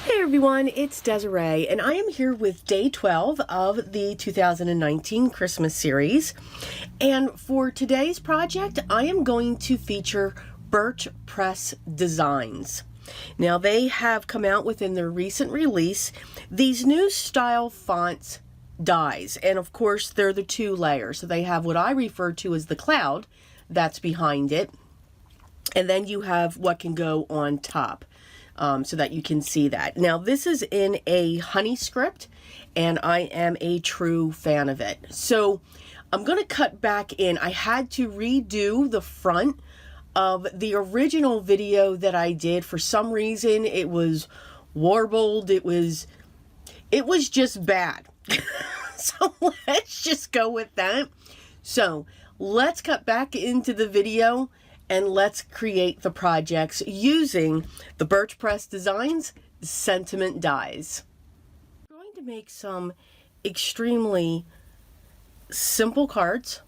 Hey everyone, it's Desiree, and I am here with day 12 of the 2019 Christmas series. And for today's project, I am going to feature Birch Press Designs. Now, they have come out within their recent release these new style fonts dies, and of course, they're the two layers. So they have what I refer to as the cloud that's behind it, and then you have what can go on top. So that you can see that. Now, this is in a honey script, and I am a true fan of it. So I'm going to cut back in. I had to redo the front of the original video that I did. For some reason, it was warbled. It was just bad. So let's just go with that. So let's cut back into the video and let's create the projects using the Birch Press Designs sentiment dies. I'm going to make some extremely simple cards,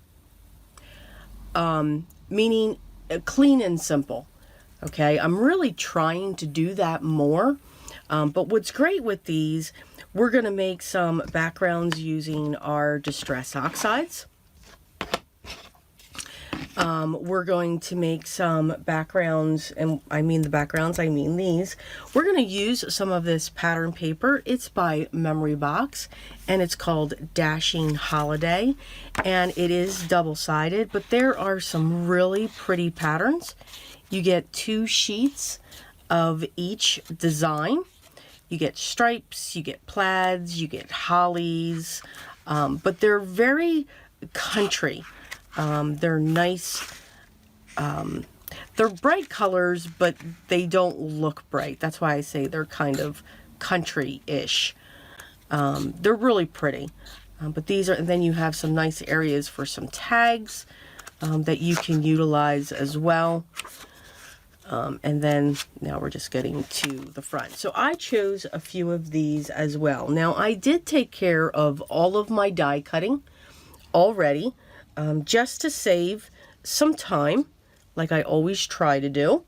meaning clean and simple. Okay, I'm really trying to do that more. But what's great with these, we're going to make some backgrounds using our distress oxides. We're going to make some backgrounds, and I mean these. We're going to use some of this pattern paper. It's by Memory Box, and it's called Dashing Holiday, and it is double-sided, but there are some really pretty patterns. You get 2 sheets of each design. You get stripes, you get plaids, you get hollies, but they're very country. They're nice, they're bright colors, but they don't look bright. That's why I say they're kind of country-ish. They're really pretty. But these are, and then you have some nice areas for some tags that you can utilize as well. And then now we're just getting to the front. So I chose a few of these as well. Now, I did take care of all of my die cutting already. Just to save some time, like I always try to do.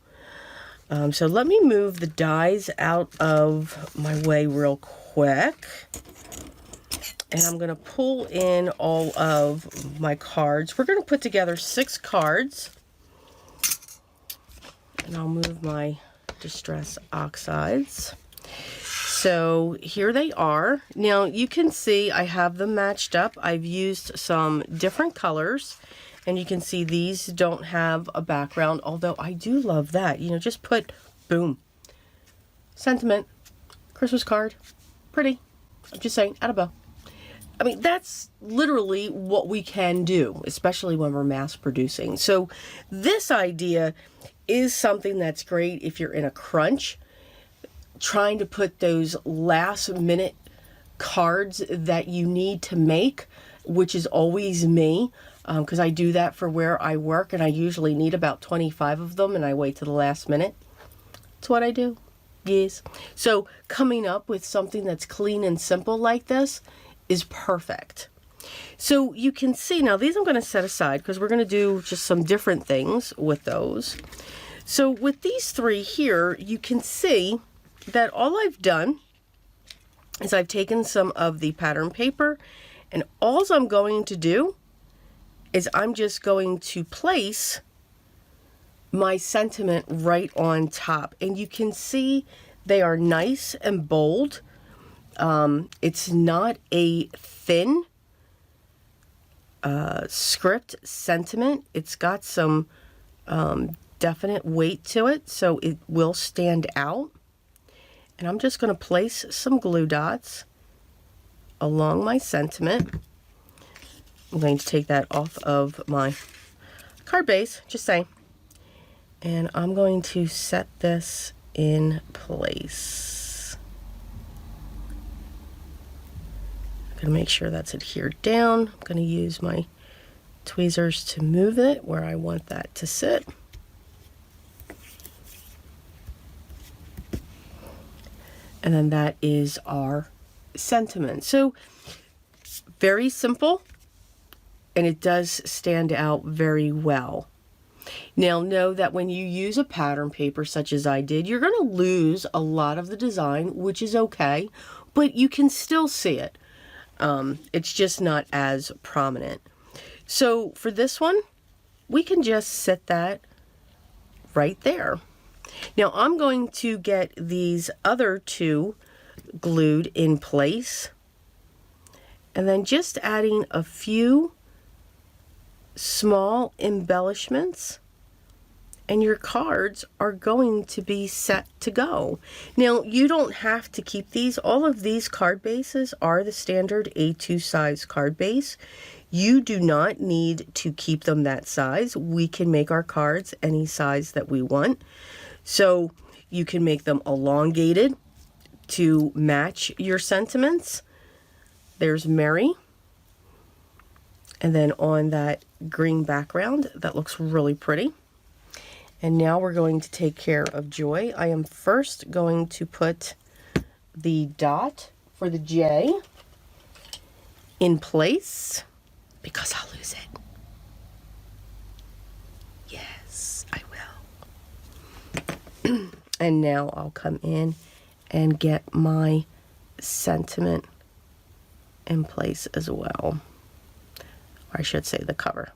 So let me move the dies out of my way real quick. And I'm going to pull in all of my cards. We're going to put together 6 cards. And I'll move my distress oxides. So here they are. Now you can see I have them matched up. I've used some different colors, and you can see these don't have a background, although I do love that. You know, just put, boom, sentiment, Christmas card, pretty. I'm just saying, add a bow. I mean, that's literally what we can do, especially when we're mass producing. So this idea is something that's great if you're in a crunch, trying to put those last minute cards that you need to make, which is always me, because I do that for where I work, and I usually need about 25 of them, and I wait to the last minute. It's what I do. Yes. So coming up with something that's clean and simple like this is perfect. So you can see now, these I'm going to set aside because we're going to do just some different things with those. So with these 3 here, you can see that all I've done is I've taken some of the pattern paper, and all I'm going to do is I'm just going to place my sentiment right on top. And you can see they are nice and bold. It's not a thin script sentiment. It's got some definite weight to it, so it will stand out. And I'm just going to place some glue dots along my sentiment. I'm going to take that off of my card base, just saying. And I'm going to set this in place. I'm going to make sure that's adhered down. I'm going to use my tweezers to move it where I want that to sit. And then that is our sentiment. So very simple, and it does stand out very well. Now know that when you use a pattern paper such as I did, you're going to lose a lot of the design, which is okay, but you can still see it. It's just not as prominent. So for this one, we can just set that right there. Now I'm going to get these other two glued in place, and then just adding a few small embellishments, and your cards are going to be set to go. Now, you don't have to keep these. All of these card bases are the standard A2 size card base. You do not need to keep them that size. We can make our cards any size that we want. So you can make them elongated to match your sentiments. There's Mary. And then on that green background, that looks really pretty. And now we're going to take care of Joy. I am first going to put the dot for the J in place because I'll lose it. Yes, I will. And now I'll come in and get my sentiment in place as well. Or I should say the cover.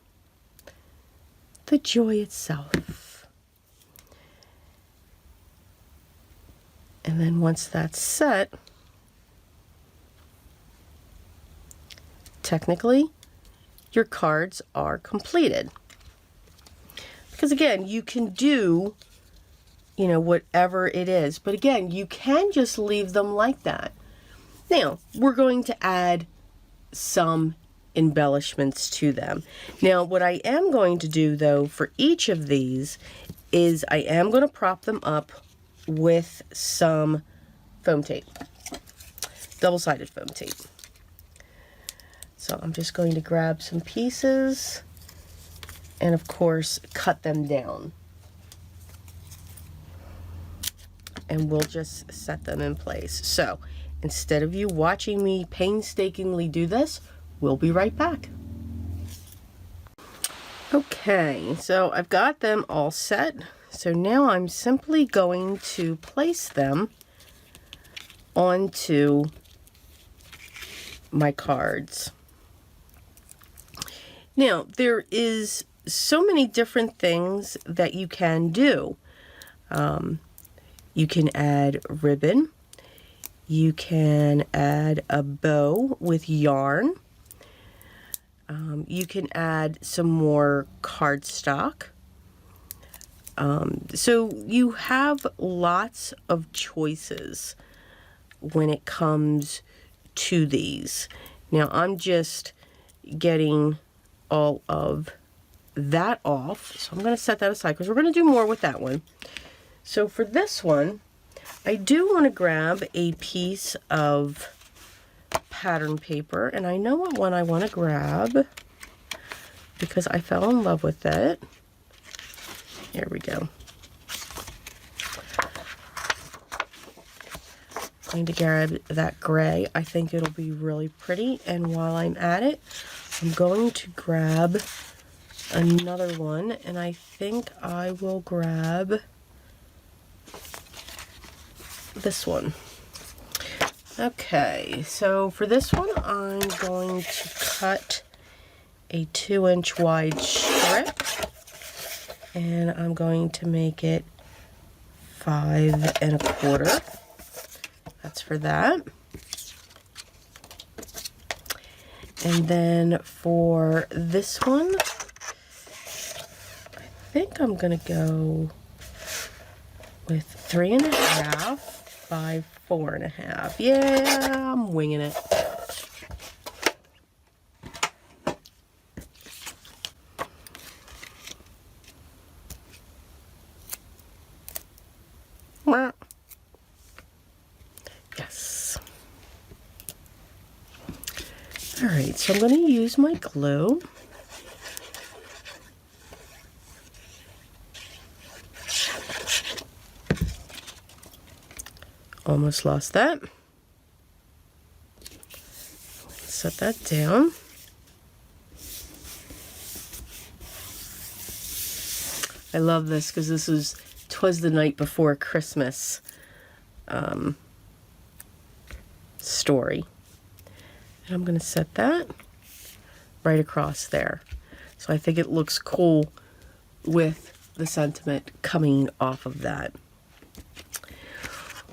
The joy itself. And then once that's set, technically, your cards are completed. Because again, you can do, whatever it is. But again, you can just leave them like that. Now, we're going to add some embellishments to them. Now, what I am going to do, though, for each of these is I am going to prop them up with some foam tape, double-sided foam tape. So I'm just going to grab some pieces and, of course, cut them down. And we'll just set them in place. So instead of you watching me painstakingly do this, we'll be right back. Okay, so I've got them all set. So now I'm simply going to place them onto my cards. Now, there is so many different things that you can do. You can add ribbon. You can add a bow with yarn. You can add some more cardstock. So you have lots of choices when it comes to these. Now I'm just getting all of that off. So I'm going to set that aside because we're going to do more with that one. So for this one, I do want to grab a piece of pattern paper, and I know what one I want to grab because I fell in love with it. Here we go. I'm going to grab that gray. I think it'll be really pretty, and while I'm at it, I'm going to grab another one, and I think I will grab this one. Okay, so for this one, I'm going to cut a 2-inch wide strip, and I'm going to make it 5 1/4. That's for that. And then for this one, I think I'm gonna go with 3 1/2 by 4 1/2. Yeah, I'm winging it. Yes. All right, so I'm going to use my glue. Almost lost that. Set that down. I love this because this is 'Twas the Night Before Christmas story. And I'm going to set that right across there. So I think it looks cool with the sentiment coming off of that.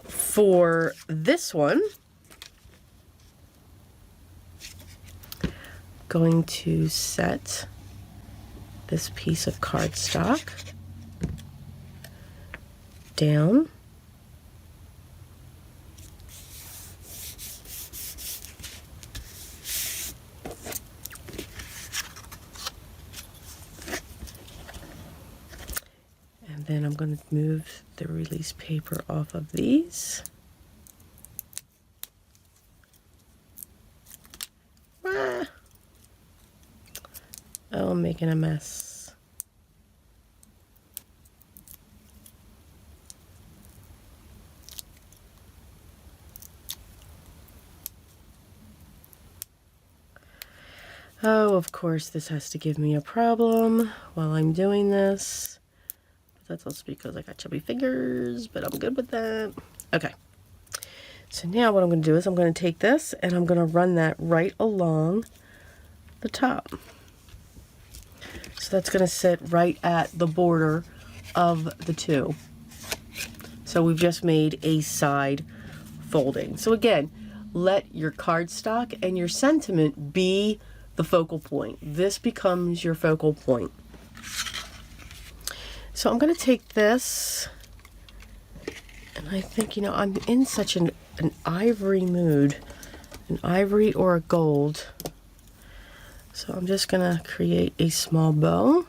For this one, going to set this piece of cardstock down. And then I'm going to move the release paper off of these. Oh, I'm making a mess. Oh, of course, this has to give me a problem while I'm doing this. That's also because I got chubby fingers, but I'm good with that. Okay. So now what I'm going to do is I'm going to take this and I'm going to run that right along the top. So that's going to sit right at the border of the two. So we've just made a side folding. So again, let your cardstock and your sentiment be the focal point. This becomes your focal point. So I'm going to take this, and I think, you know, I'm in such an ivory mood, an ivory or a gold. So I'm just going to create a small bow.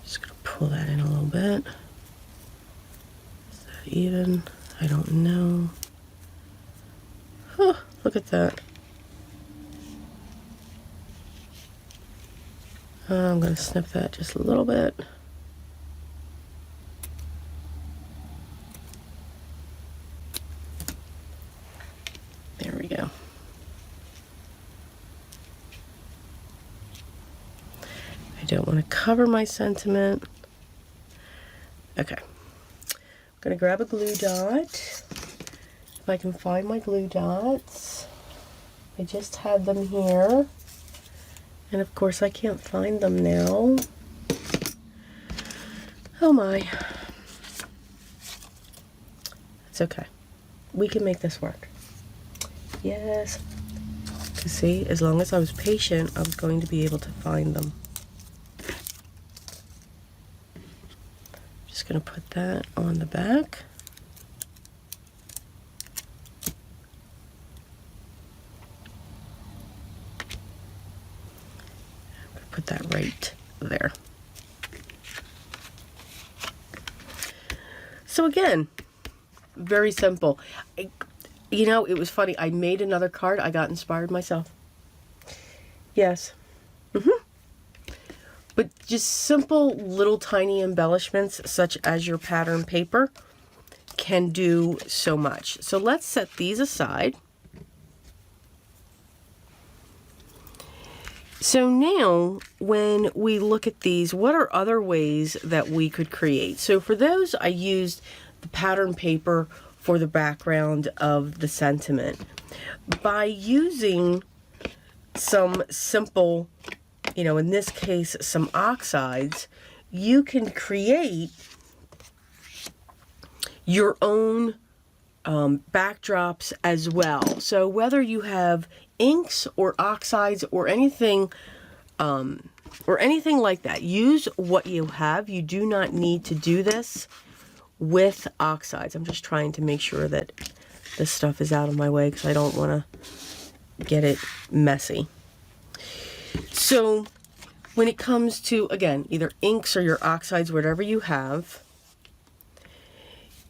Just going to pull that in a little bit. Is that even? I don't know. Oh, look at that. I'm going to snip that just a little bit. There we go. I don't want to cover my sentiment. Okay. I'm going to grab a glue dot. If I can find my glue dots. I just had them here. And of course I can't find them now. Oh my. It's okay. We can make this work. Yes. You see, as long as I was patient, I was going to be able to find them. Just going to put that on the back. Put that right there. So again, very simple. You know, it was funny. I made another card. I got inspired myself. Yes. But just simple little tiny embellishments such as your pattern paper can do so much. So let's set these aside. So now, when we look at these, what are other ways that we could create? So for those, I used the pattern paper for the background of the sentiment. By using some simple, you know, in this case, some oxides, you can create your own backdrops as well. So whether you have inks or oxides or anything like that, use what you have. You do not need to do this with oxides. I'm just trying to make sure that this stuff is out of my way because I don't want to get it messy. So when it comes to, again, either inks or your oxides, whatever you have,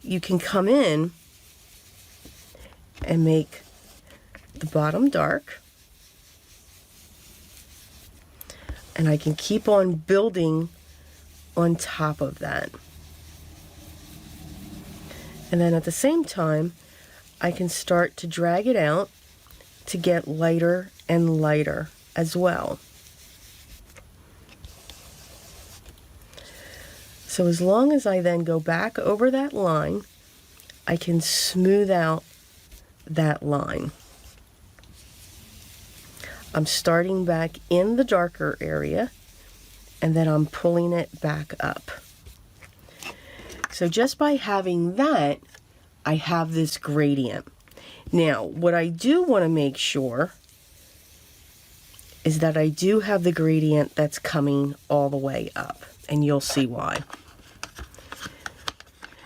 you can come in and make the bottom dark, and I can keep on building on top of that. And then at the same time, I can start to drag it out to get lighter and lighter as well. So as long as I then go back over that line, I can smooth out that line. I'm starting back in the darker area, and then I'm pulling it back up. So just by having that, I have this gradient. Now, what I do want to make sure is that I do have the gradient that's coming all the way up, and you'll see why.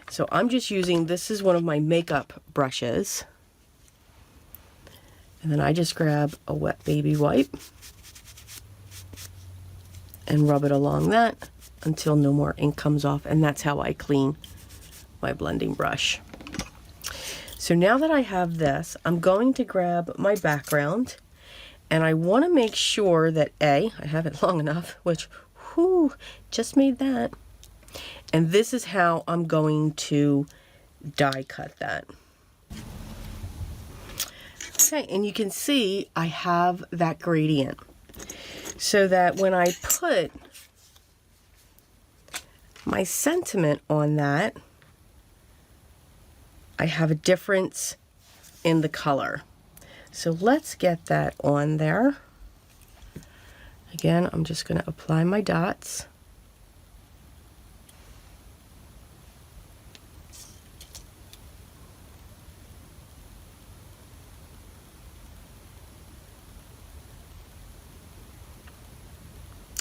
So I'm just using, this is one of my makeup brushes. And then I just grab a wet baby wipe and rub it along that until no more ink comes off. And that's how I clean my blending brush. So now that I have this, I'm going to grab my background, and I want to make sure that I have it long enough, which, whoo, just made that. And this is how I'm going to die cut that. Okay, and you can see I have that gradient. So that when I put my sentiment on that, I have a difference in the color. So let's get that on there. Again, I'm just going to apply my dots.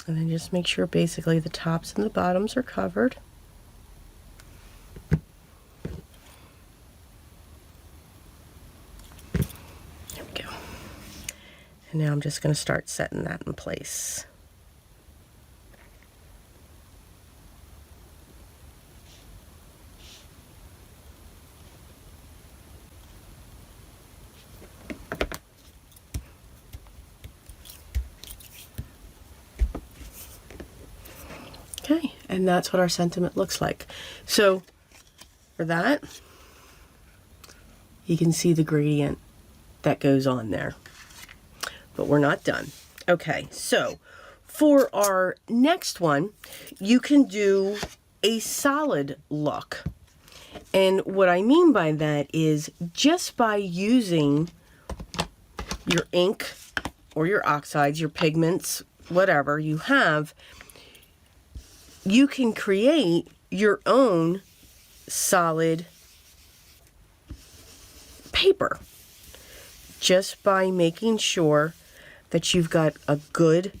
And then just make sure basically the tops and the bottoms are covered. There we go. And now I'm just going to start setting that in place. Okay, and that's what our sentiment looks like. So for that, you can see the gradient that goes on there. But we're not done. Okay, so for our next one, you can do a solid look. And what I mean by that is just by using your ink or your oxides, your pigments, whatever you have, you can create your own solid paper just by making sure that you've got a good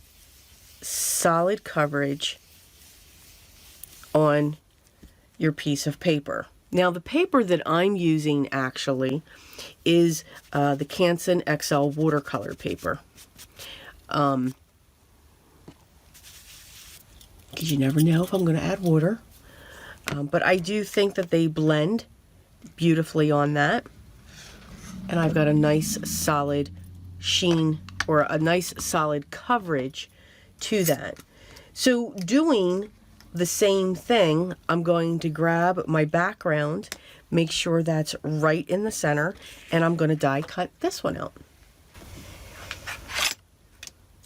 solid coverage on your piece of paper. Now the paper that I'm using actually is the Canson XL watercolor paper. Because you never know if I'm going to add water. But I do think that they blend beautifully on that. And I've got a nice solid sheen, or a nice solid coverage to that. So doing the same thing, I'm going to grab my background, make sure that's right in the center, and I'm going to die cut this one out.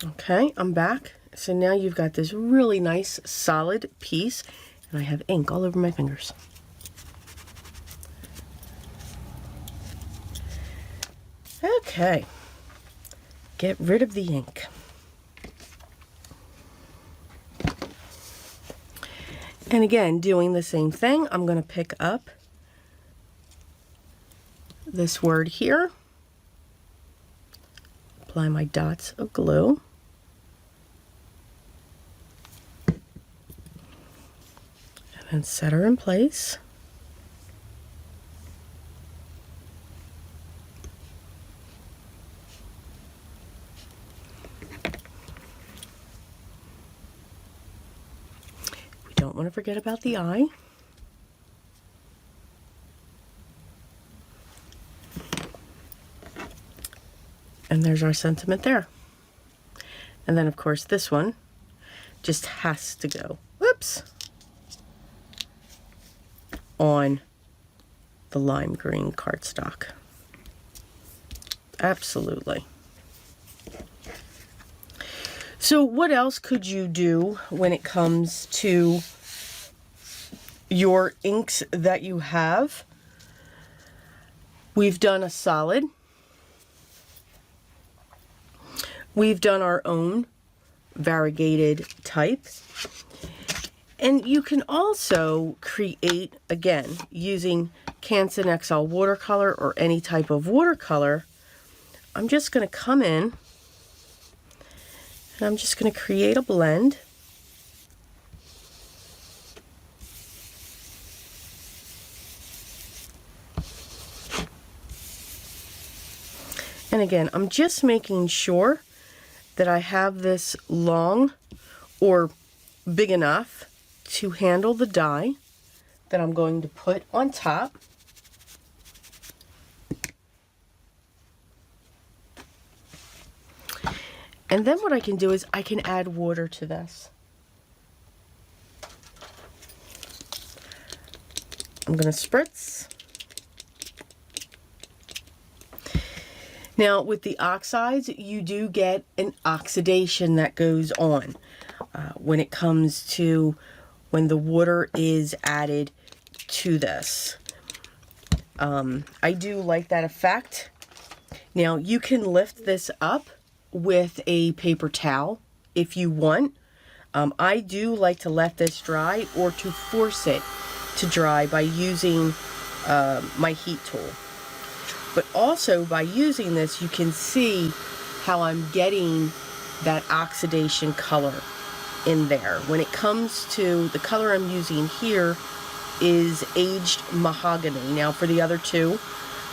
Okay, I'm back. So now you've got this really nice solid piece, and I have ink all over my fingers. Okay, get rid of the ink. And again, doing the same thing, I'm going to pick up this word here, apply my dots of glue, and set her in place. We don't want to forget about the eye. And there's our sentiment there. And then of course this one just has to go, whoops, on the lime green cardstock. Absolutely. So what else could you do when it comes to your inks that you have? We've done a solid. We've done our own variegated type. And you can also create, again, using Canson XL watercolor or any type of watercolor. I'm just going to come in and I'm just going to create a blend. And again, I'm just making sure that I have this long or big enough to handle the dye that I'm going to put on top. And then what I can do is I can add water to this. I'm going to spritz. Now with the oxides, you do get an oxidation that goes on when it comes to when the water is added to this. I do like that effect. Now you can lift this up with a paper towel if you want. I do like to let this dry or to force it to dry by using my heat tool. But also by using this, you can see how I'm getting that oxidation color in there. When it comes to the color I'm using here is aged mahogany. Now for the other two,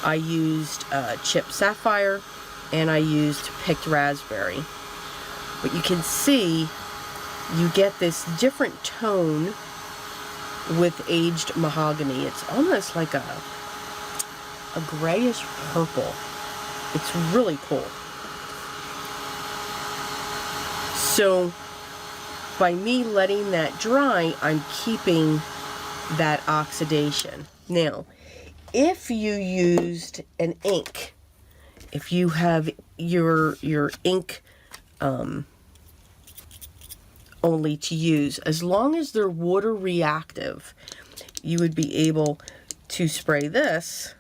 I used chipped sapphire and I used picked raspberry. But you can see you get this different tone with aged mahogany. It's almost like a grayish purple. It's really cool. So by me letting that dry, I'm keeping that oxidation. Now, if you used an ink, if you have your ink only to use, as long as they're water reactive, you would be able to spray this,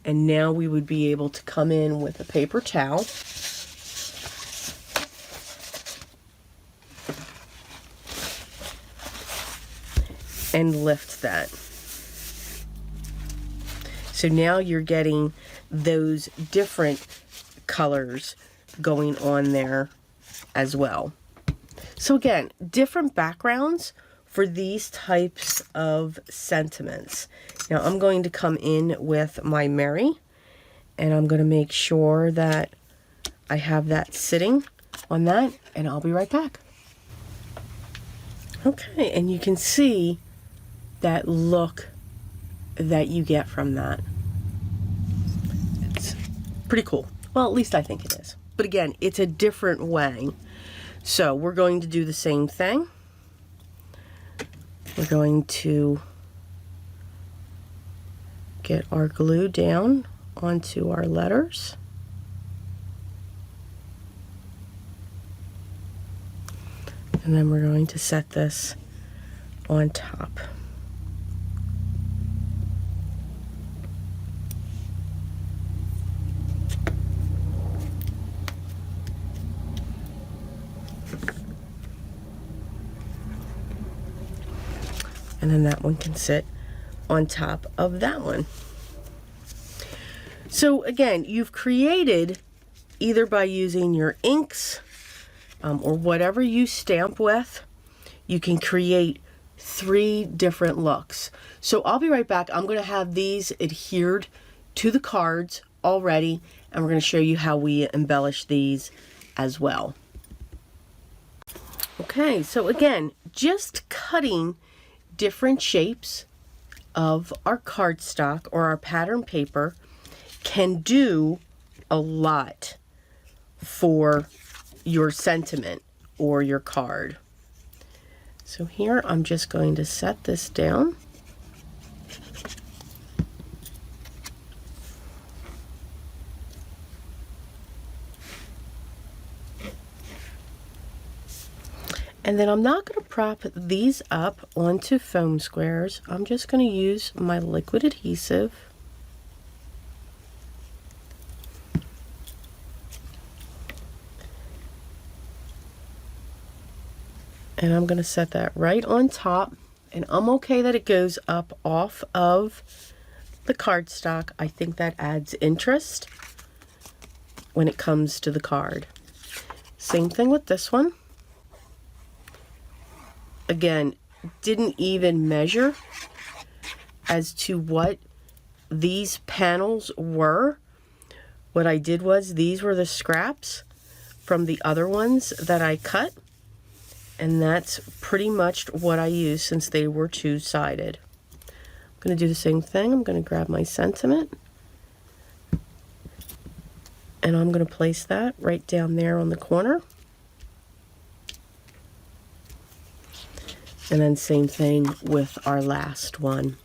and now we would be able to come in with a paper towel and lift that. So now you're getting those different colors going on there as well. So again, different backgrounds for these types of sentiments. Now I'm going to come in with my Mary, and I'm going to make sure that I have that sitting on that, and I'll be right back. Okay, and you can see that look that you get from that. It's pretty cool. Well, at least I think it is. But again, it's a different way. So we're going to do the same thing. We're going to get our glue down onto our letters. And then we're going to set this on top. And then that one can sit on top of that one. So again, you've created, either by using your inks or whatever you stamp with, you can create 3 different looks. So I'll be right back. I'm going to have these adhered to the cards already, and we're going to show you how we embellish these as well. Okay, so again, just cutting different shapes of our cardstock or our pattern paper can do a lot for your sentiment or your card. So here I'm just going to set this down. And then I'm not going to prop these up onto foam squares. I'm just going to use my liquid adhesive. And I'm going to set that right on top. And I'm okay that it goes up off of the cardstock. I think that adds interest when it comes to the card. Same thing with this one. Again, didn't even measure as to what these panels were. What I did was, these were the scraps from the other ones that I cut. And that's pretty much what I used since they were two-sided. I'm going to do the same thing. I'm going to grab my sentiment. And I'm going to place that right down there on the corner. And then same thing with our last one.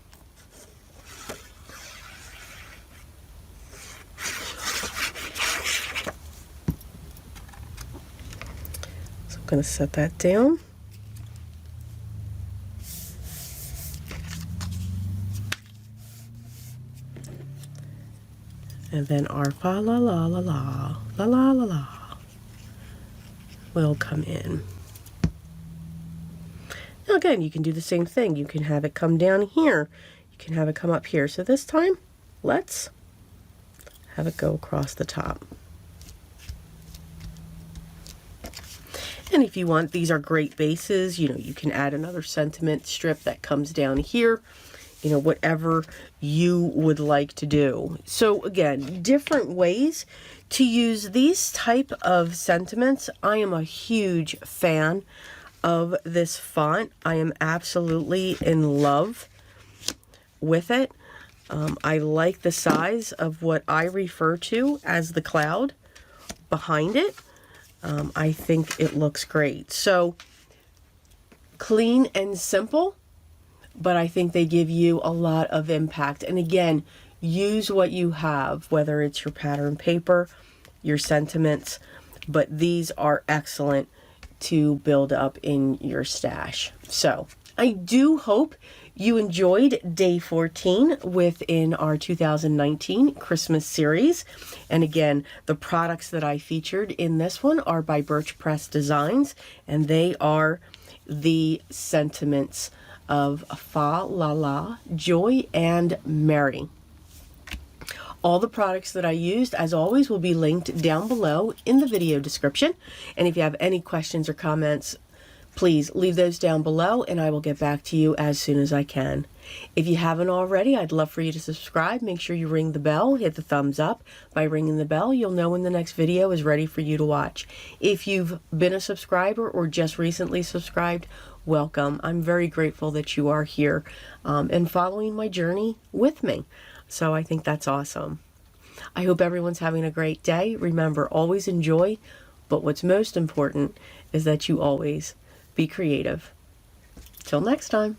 So I'm going to set that down. And then our fa la la la la la la la la will come in. Now again, you can do the same thing. You can have it come down here. You can have it come up here. So this time, let's have it go across the top. And if you want, these are great bases. You know, you can add another sentiment strip that comes down here. You know, whatever you would like to do. So again, different ways to use these type of sentiments. I am a huge fan of this font. I am absolutely in love with it. I like the size of what I refer to as the cloud behind it. I think it looks great. So clean and simple, but I think they give you a lot of impact. And again, use what you have, whether it's your pattern paper, your sentiments, but these are excellent to build up in your stash. So I do hope you enjoyed day 14 within our 2019 Christmas series. And again, the products that I featured in this one are by Birch Press Designs, and they are the sentiments of Fa La La, Joy, and Merry. All the products that I used, as always, will be linked down below in the video description. And if you have any questions or comments, please leave those down below and I will get back to you as soon as I can. If you haven't already, I'd love for you to subscribe. Make sure you ring the bell, hit the thumbs up. By ringing the bell, you'll know when the next video is ready for you to watch. If you've been a subscriber or just recently subscribed, welcome. I'm very grateful that you are here and following my journey with me. So I think that's awesome. I hope everyone's having a great day. Remember, always enjoy, but what's most important is that you always be creative. Till next time.